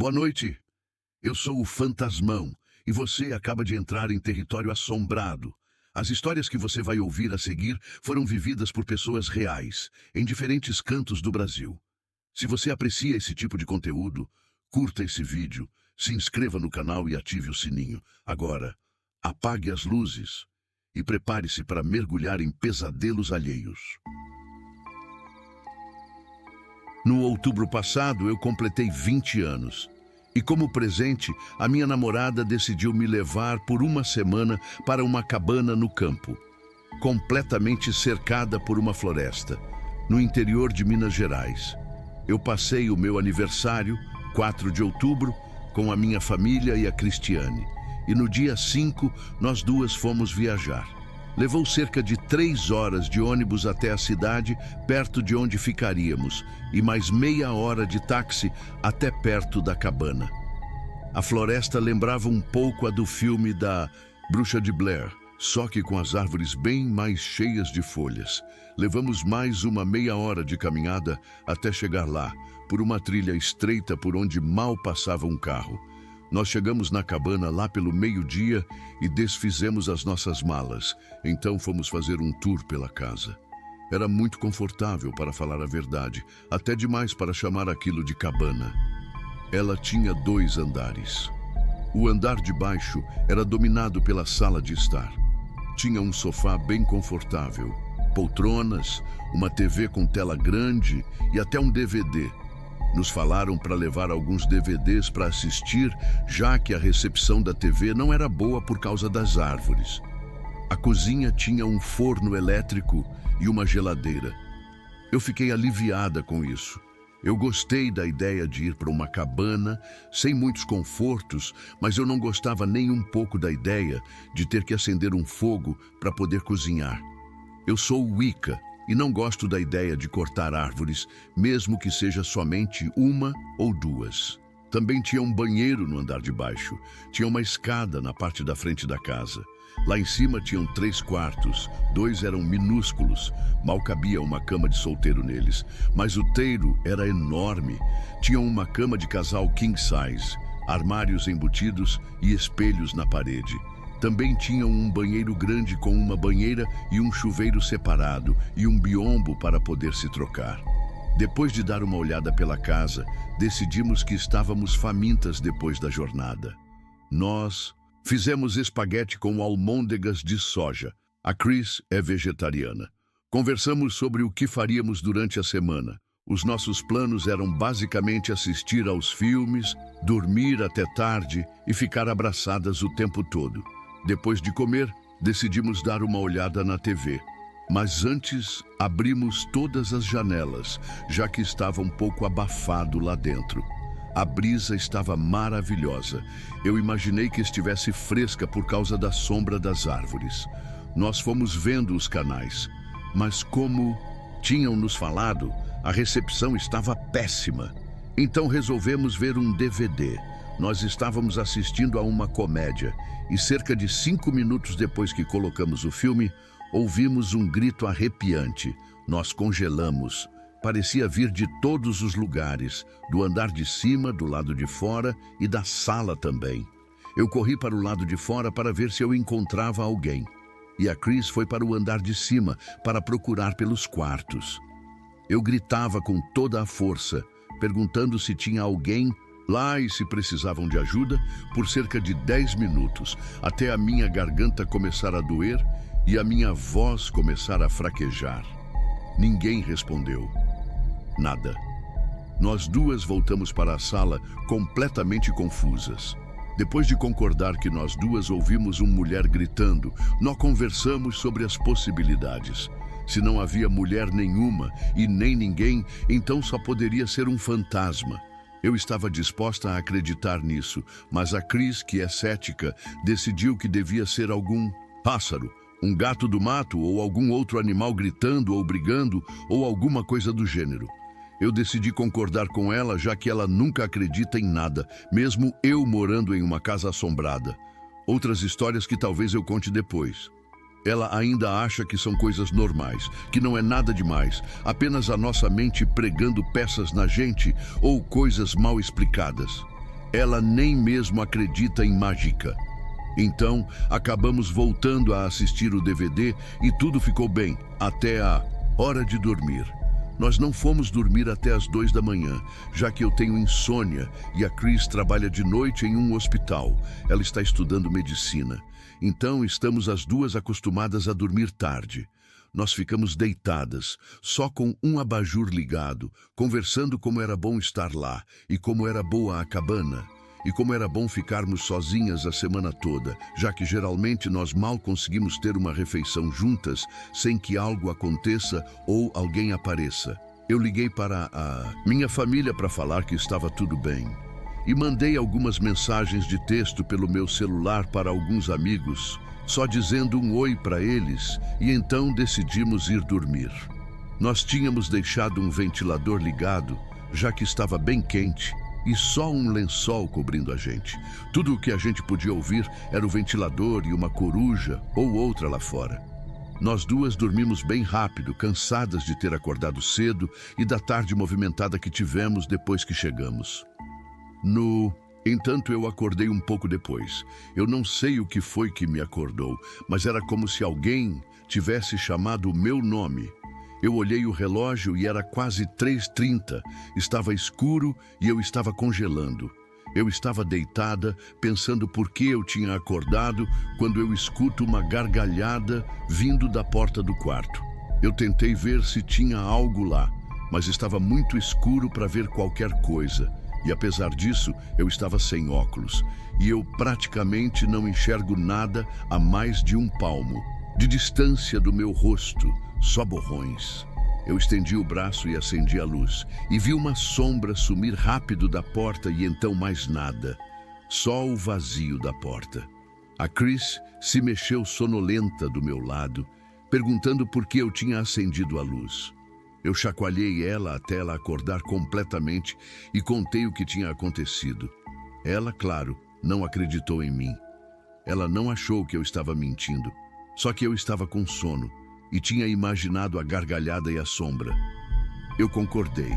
Boa noite. Eu sou o Fantasmão e você acaba de entrar em território assombrado. As histórias que você vai ouvir a seguir foram vividas por pessoas reais, em diferentes cantos do Brasil. Se você aprecia esse tipo de conteúdo, curta esse vídeo, se inscreva no canal e ative o sininho. Agora, apague as luzes e prepare-se para mergulhar em pesadelos alheios. No outubro passado, eu completei 20 anos. E como presente, a minha namorada decidiu me levar por uma semana para uma cabana no campo, completamente cercada por uma floresta, no interior de Minas Gerais. Eu passei o meu aniversário, 4 de outubro, com a minha família e a Cristiane. E no dia 5, nós duas fomos viajar. Levou cerca de 3 horas de ônibus até a cidade, perto de onde ficaríamos, e mais meia hora de táxi até perto da cabana. A floresta lembrava um pouco a do filme da Bruxa de Blair, só que com as árvores bem mais cheias de folhas. Levamos mais uma meia hora de caminhada até chegar lá, por uma trilha estreita por onde mal passava um carro. Nós chegamos na cabana lá pelo meio-dia e desfizemos as nossas malas. Então fomos fazer um tour pela casa. Era muito confortável, para falar a verdade, até demais para chamar aquilo de cabana. Ela tinha 2 andares. O andar de baixo era dominado pela sala de estar. Tinha um sofá bem confortável, poltronas, uma TV com tela grande e até um DVD. Nos falaram para levar alguns DVDs para assistir, já que a recepção da TV não era boa por causa das árvores. A cozinha tinha um forno elétrico e uma geladeira. Eu fiquei aliviada com isso. Eu gostei da ideia de ir para uma cabana, sem muitos confortos, mas eu não gostava nem um pouco da ideia de ter que acender um fogo para poder cozinhar. Eu sou Wicca e não gosto da ideia de cortar árvores, mesmo que seja somente 1 ou 2. Também tinha um banheiro no andar de baixo. Tinha uma escada na parte da frente da casa. Lá em cima tinham 3 quartos, 2 eram minúsculos, mal cabia uma cama de solteiro neles, mas o teiro era enorme. Tinha uma cama de casal king size, armários embutidos e espelhos na parede. Também tinham um banheiro grande com uma banheira e um chuveiro separado e um biombo para poder se trocar. Depois de dar uma olhada pela casa, decidimos que estávamos famintas depois da jornada. Nós fizemos espaguete com almôndegas de soja. A Chris é vegetariana. Conversamos sobre o que faríamos durante a semana. Os nossos planos eram basicamente assistir aos filmes, dormir até tarde e ficar abraçadas o tempo todo. Depois de comer, decidimos dar uma olhada na TV. Mas antes, abrimos todas as janelas, já que estava um pouco abafado lá dentro. A brisa estava maravilhosa. Eu imaginei que estivesse fresca por causa da sombra das árvores. Nós fomos vendo os canais, mas como tinham nos falado, a recepção estava péssima. Então resolvemos ver um DVD. Nós estávamos assistindo a uma comédia e cerca de 5 minutos depois que colocamos o filme, ouvimos um grito arrepiante. Nós congelamos. Parecia vir de todos os lugares, do andar de cima, do lado de fora e da sala também. Eu corri para o lado de fora para ver se eu encontrava alguém. E a Chris foi para o andar de cima para procurar pelos quartos. Eu gritava com toda a força, perguntando se tinha alguém lá e se precisavam de ajuda, por cerca de 10 minutos, até a minha garganta começar a doer e a minha voz começar a fraquejar. Ninguém respondeu. Nada. Nós duas voltamos para a sala completamente confusas. Depois de concordar que nós duas ouvimos uma mulher gritando, nós conversamos sobre as possibilidades. Se não havia mulher nenhuma e nem ninguém, então só poderia ser um fantasma. Eu estava disposta a acreditar nisso, mas a Chris, que é cética, decidiu que devia ser algum pássaro, um gato do mato ou algum outro animal gritando ou brigando ou alguma coisa do gênero. Eu decidi concordar com ela, já que ela nunca acredita em nada, mesmo eu morando em uma casa assombrada. Outras histórias que talvez eu conte depois. Ela ainda acha que são coisas normais, que não é nada demais, apenas a nossa mente pregando peças na gente ou coisas mal explicadas. Ela nem mesmo acredita em mágica. Então, acabamos voltando a assistir o DVD e tudo ficou bem, até a hora de dormir. Nós não fomos dormir até as 2 da manhã, já que eu tenho insônia e a Chris trabalha de noite em um hospital. Ela está estudando medicina. Então, estamos as duas acostumadas a dormir tarde. Nós ficamos deitadas, só com um abajur ligado, conversando como era bom estar lá e como era boa a cabana. E como era bom ficarmos sozinhas a semana toda, já que geralmente nós mal conseguimos ter uma refeição juntas sem que algo aconteça ou alguém apareça. Eu liguei para a minha família para falar que estava tudo bem. E mandei algumas mensagens de texto pelo meu celular para alguns amigos, só dizendo um oi para eles, e então decidimos ir dormir. Nós tínhamos deixado um ventilador ligado, já que estava bem quente, e só um lençol cobrindo a gente. Tudo o que a gente podia ouvir era o ventilador e uma coruja ou outra lá fora. Nós duas dormimos bem rápido, cansadas de ter acordado cedo e da tarde movimentada que tivemos depois que chegamos. No entanto, eu acordei um pouco depois. Eu não sei o que foi que me acordou, mas era como se alguém tivesse chamado o meu nome. Eu olhei o relógio e era quase 3h30. Estava escuro e eu estava congelando. Eu estava deitada, pensando por que eu tinha acordado, quando eu escuto uma gargalhada vindo da porta do quarto. Eu tentei ver se tinha algo lá, mas estava muito escuro para ver qualquer coisa. E apesar disso, eu estava sem óculos. E eu praticamente não enxergo nada a mais de 1 palmo de distância do meu rosto. Só borrões. Eu estendi o braço e acendi a luz, e vi uma sombra sumir rápido da porta e então mais nada. Só o vazio da porta. A Chris se mexeu sonolenta do meu lado, perguntando por que eu tinha acendido a luz. Eu chacoalhei ela até ela acordar completamente e contei o que tinha acontecido. Ela, claro, não acreditou em mim. Ela não achou que eu estava mentindo, só que eu estava com sono. E tinha imaginado a gargalhada e a sombra. Eu concordei.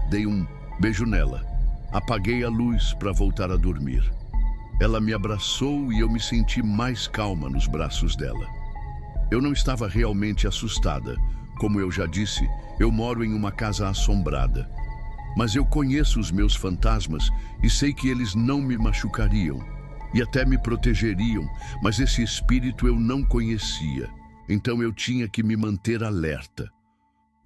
Dei um beijo nela. Apaguei a luz para voltar a dormir. Ela me abraçou e eu me senti mais calma nos braços dela. Eu não estava realmente assustada. Como eu já disse, eu moro em uma casa assombrada. Mas eu conheço os meus fantasmas e sei que eles não me machucariam. E até me protegeriam, mas esse espírito eu não conhecia. Então eu tinha que me manter alerta.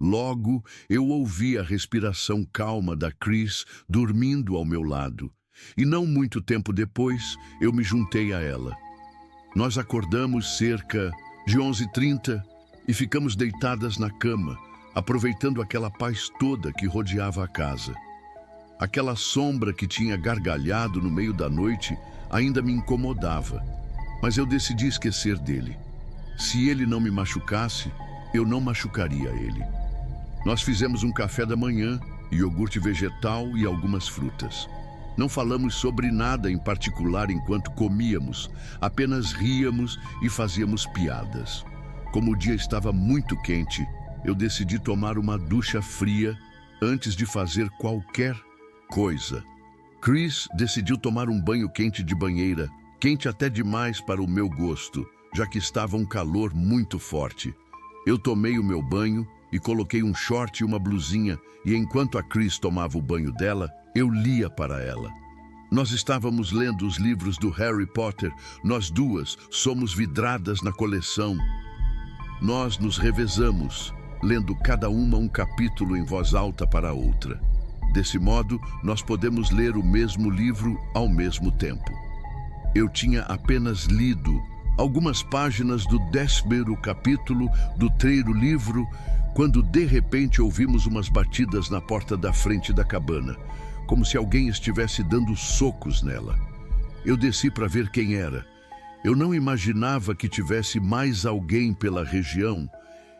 Logo, eu ouvi a respiração calma da Chris dormindo ao meu lado. E não muito tempo depois, eu me juntei a ela. Nós acordamos cerca de 11h30 e ficamos deitadas na cama, aproveitando aquela paz toda que rodeava a casa. Aquela sombra que tinha gargalhado no meio da noite ainda me incomodava, mas eu decidi esquecer dele. Se ele não me machucasse, eu não machucaria ele. Nós fizemos um café da manhã, iogurte vegetal e algumas frutas. Não falamos sobre nada em particular enquanto comíamos, apenas ríamos e fazíamos piadas. Como o dia estava muito quente, eu decidi tomar uma ducha fria antes de fazer qualquer coisa. Chris decidiu tomar um banho quente de banheira, quente até demais para o meu gosto, já que estava um calor muito forte. Eu tomei o meu banho e coloquei um short e uma blusinha, e enquanto a Chris tomava o banho dela, eu lia para ela. Nós estávamos lendo os livros do Harry Potter, nós duas somos vidradas na coleção. Nós nos revezamos, lendo cada uma um capítulo em voz alta para a outra. Desse modo, nós podemos ler o mesmo livro ao mesmo tempo. Eu tinha apenas lido algumas páginas do 10º capítulo do 3º livro, quando de repente ouvimos umas batidas na porta da frente da cabana, como se alguém estivesse dando socos nela. Eu desci para ver quem era. Eu não imaginava que tivesse mais alguém pela região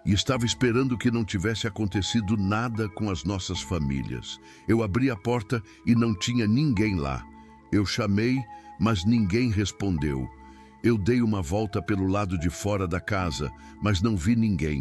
e estava esperando que não tivesse acontecido nada com as nossas famílias. Eu abri a porta e não tinha ninguém lá. Eu chamei, mas ninguém respondeu. Eu dei uma volta pelo lado de fora da casa, mas não vi ninguém.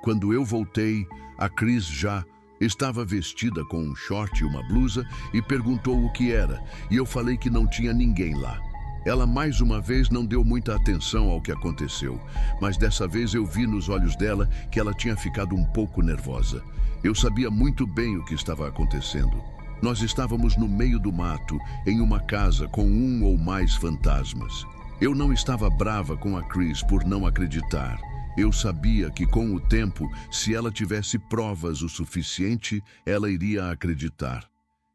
Quando eu voltei, a Chris já Estava vestida com um short e uma blusa e perguntou o que era, e eu falei que não tinha ninguém lá. Ela mais uma vez não deu muita atenção ao que aconteceu, mas dessa vez eu vi nos olhos dela que ela tinha ficado um pouco nervosa. Eu sabia muito bem o que estava acontecendo. Nós estávamos no meio do mato, em uma casa com um ou mais fantasmas. Eu não estava brava com a Chris por não acreditar. Eu sabia que com o tempo, se ela tivesse provas o suficiente, ela iria acreditar.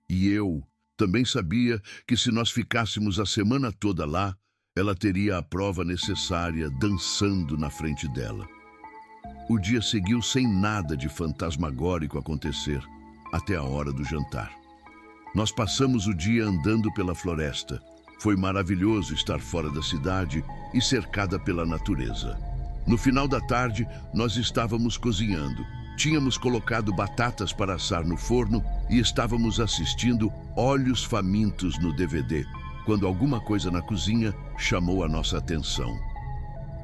E eu também sabia que se nós ficássemos a semana toda lá, ela teria a prova necessária dançando na frente dela. O dia seguiu sem nada de fantasmagórico acontecer, até a hora do jantar. Nós passamos o dia andando pela floresta. Foi maravilhoso estar fora da cidade e cercada pela natureza. No final da tarde, nós estávamos cozinhando. Tínhamos colocado batatas para assar no forno e estávamos assistindo Olhos Famintos no DVD, quando alguma coisa na cozinha chamou a nossa atenção.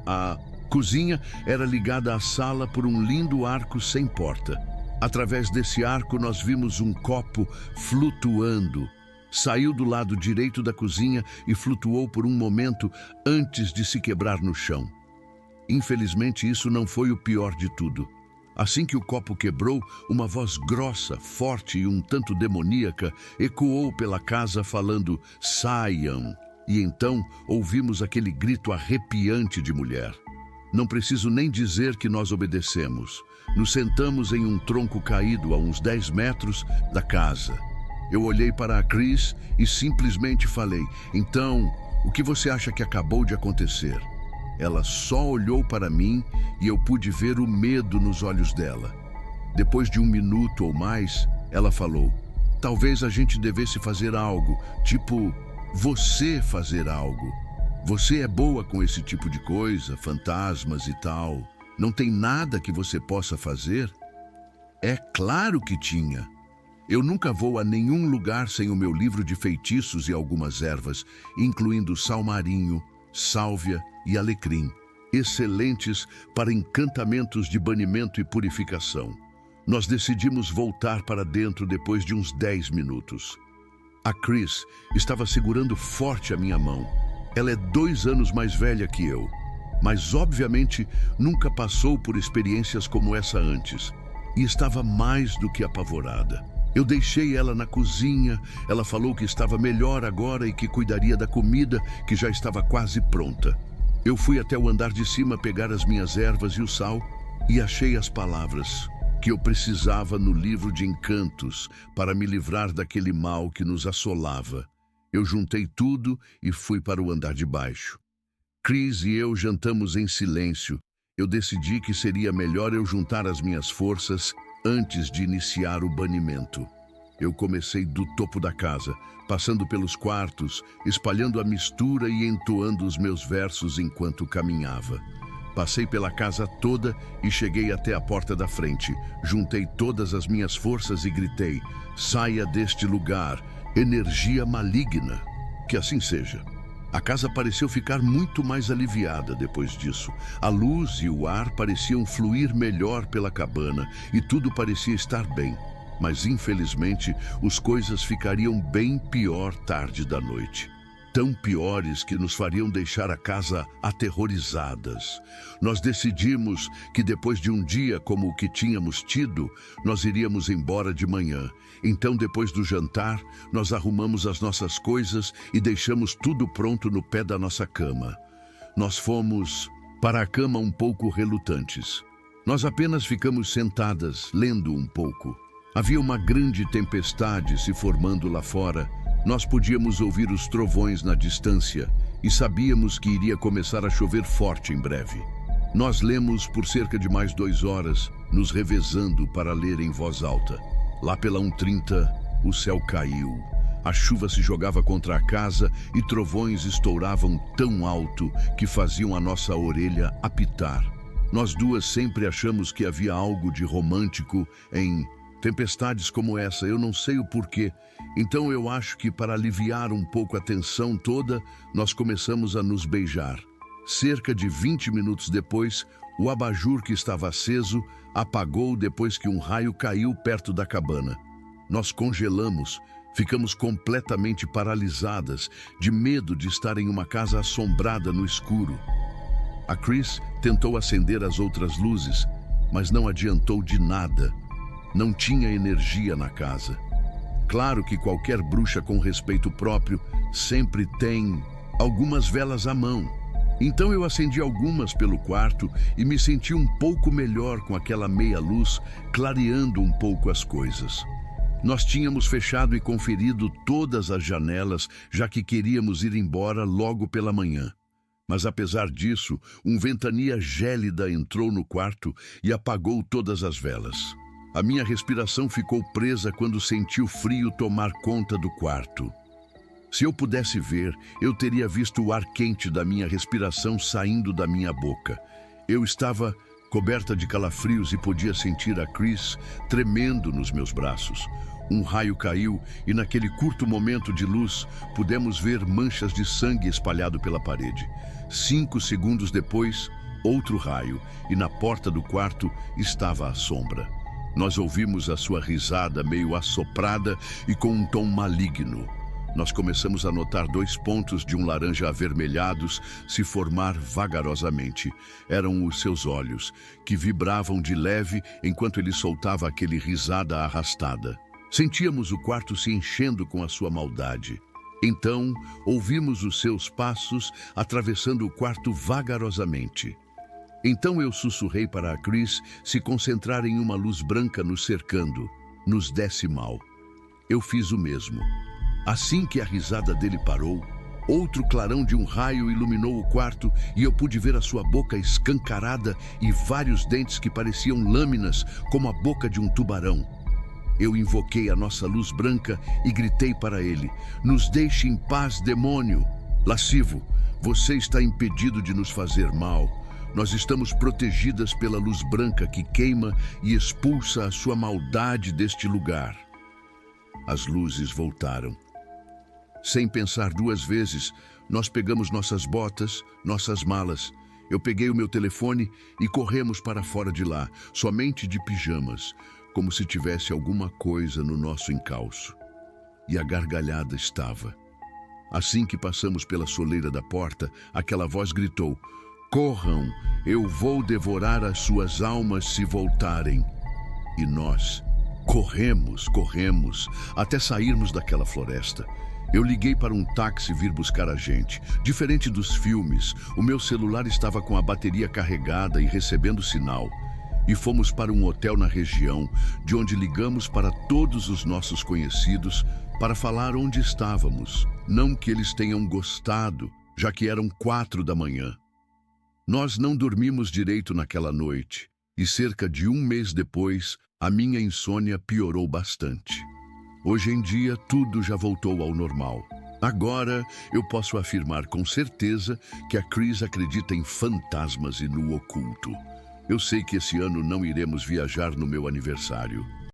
A cozinha era ligada à sala por um lindo arco sem porta. Através desse arco, nós vimos um copo flutuando. Saiu do lado direito da cozinha e flutuou por um momento antes de se quebrar no chão. Infelizmente, isso não foi o pior de tudo. Assim que o copo quebrou, uma voz grossa, forte e um tanto demoníaca ecoou pela casa falando "Saiam!" E então ouvimos aquele grito arrepiante de mulher. Não preciso nem dizer que nós obedecemos. Nos sentamos em um tronco caído a uns 10 metros da casa. Eu olhei para a Chris e simplesmente falei: "Então, o que você acha que acabou de acontecer?" Ela só olhou para mim e eu pude ver o medo nos olhos dela. Depois de 1 minuto ou mais, ela falou: "Talvez a gente devesse fazer algo, tipo, você fazer algo. Você é boa com esse tipo de coisa, fantasmas e tal. Não tem nada que você possa fazer?" É claro que tinha. Eu nunca vou a nenhum lugar sem o meu livro de feitiços e algumas ervas, incluindo salmarinho, sálvia e alecrim, excelentes para encantamentos de banimento e purificação. Nós decidimos voltar para dentro depois de uns 10 minutos. A Chris estava segurando forte a minha mão. Ela é 2 anos mais velha que eu, mas obviamente nunca passou por experiências como essa antes, e estava mais do que apavorada. Eu deixei ela na cozinha, ela falou que estava melhor agora e que cuidaria da comida, que já estava quase pronta. Eu fui até o andar de cima pegar as minhas ervas e o sal e achei as palavras que eu precisava no livro de encantos para me livrar daquele mal que nos assolava. Eu juntei tudo e fui para o andar de baixo. Chris e eu jantamos em silêncio. Eu decidi que seria melhor eu juntar as minhas forças antes de iniciar o banimento. Eu comecei do topo da casa, passando pelos quartos, espalhando a mistura e entoando os meus versos enquanto caminhava. Passei pela casa toda e cheguei até a porta da frente. Juntei todas as minhas forças e gritei: "Saia deste lugar, energia maligna." Que assim seja. A casa pareceu ficar muito mais aliviada depois disso. A luz e o ar pareciam fluir melhor pela cabana e tudo parecia estar bem. Mas, infelizmente, as coisas ficariam bem pior tarde da noite. Tão piores que nos fariam deixar a casa aterrorizadas. Nós decidimos que depois de um dia como o que tínhamos tido, nós iríamos embora de manhã. Então, depois do jantar, nós arrumamos as nossas coisas e deixamos tudo pronto no pé da nossa cama. Nós fomos para a cama um pouco relutantes. Nós apenas ficamos sentadas, lendo um pouco. Havia uma grande tempestade se formando lá fora. Nós podíamos ouvir os trovões na distância e sabíamos que iria começar a chover forte em breve. Nós lemos por cerca de mais 2 horas, nos revezando para ler em voz alta. Lá pela 1h30, o céu caiu. A chuva se jogava contra a casa e trovões estouravam tão alto que faziam a nossa orelha apitar. Nós duas sempre achamos que havia algo de romântico em tempestades como essa, eu não sei o porquê. Então eu acho que para aliviar um pouco a tensão toda, nós começamos a nos beijar. Cerca de 20 minutos depois, o abajur que estava aceso apagou depois que um raio caiu perto da cabana. Nós congelamos, ficamos completamente paralisadas, de medo de estar em uma casa assombrada no escuro. A Chris tentou acender as outras luzes, mas não adiantou de nada. Não tinha energia na casa. Claro que qualquer bruxa com respeito próprio sempre tem algumas velas à mão. Então eu acendi algumas pelo quarto e me senti um pouco melhor com aquela meia luz, clareando um pouco as coisas. Nós tínhamos fechado e conferido todas as janelas, já que queríamos ir embora logo pela manhã. Mas apesar disso, ventania gélida entrou no quarto e apagou todas as velas. A minha respiração ficou presa quando senti o frio tomar conta do quarto. Se eu pudesse ver, eu teria visto o ar quente da minha respiração saindo da minha boca. Eu estava coberta de calafrios e podia sentir a Chris tremendo nos meus braços. Um raio caiu e naquele curto momento de luz, pudemos ver manchas de sangue espalhado pela parede. 5 segundos depois, outro raio, e na porta do quarto estava a sombra. Nós ouvimos a sua risada meio assoprada e com um tom maligno. Nós começamos a notar 2 pontos de um laranja avermelhados se formar vagarosamente. Eram os seus olhos, que vibravam de leve enquanto ele soltava aquele risada arrastada. Sentíamos o quarto se enchendo com a sua maldade. Então, ouvimos os seus passos atravessando o quarto vagarosamente. Então eu sussurrei para a Chris se concentrar em uma luz branca nos cercando, nos desse mal. Eu fiz o mesmo. Assim que a risada dele parou, outro clarão de um raio iluminou o quarto e eu pude ver a sua boca escancarada e vários dentes que pareciam lâminas, como a boca de um tubarão. Eu invoquei a nossa luz branca e gritei para ele: "Nos deixe em paz, demônio! Lascivo, você está impedido de nos fazer mal. Nós estamos protegidas pela luz branca que queima e expulsa a sua maldade deste lugar." As luzes voltaram. Sem pensar 2 vezes, nós pegamos nossas botas, nossas malas. Eu peguei o meu telefone e corremos para fora de lá, somente de pijamas, como se tivesse alguma coisa no nosso encalço. E a gargalhada estava. Assim que passamos pela soleira da porta, aquela voz gritou: "Corram, eu vou devorar as suas almas se voltarem." E nós corremos, até sairmos daquela floresta. Eu liguei para um táxi vir buscar a gente. Diferente dos filmes, o meu celular estava com a bateria carregada e recebendo sinal. E fomos para um hotel na região, de onde ligamos para todos os nossos conhecidos para falar onde estávamos. Não que eles tenham gostado, já que eram 4 da manhã. Nós não dormimos direito naquela noite, e cerca de 1 mês depois, a minha insônia piorou bastante. Hoje em dia, tudo já voltou ao normal. Agora, eu posso afirmar com certeza que a Chris acredita em fantasmas e no oculto. Eu sei que esse ano não iremos viajar no meu aniversário.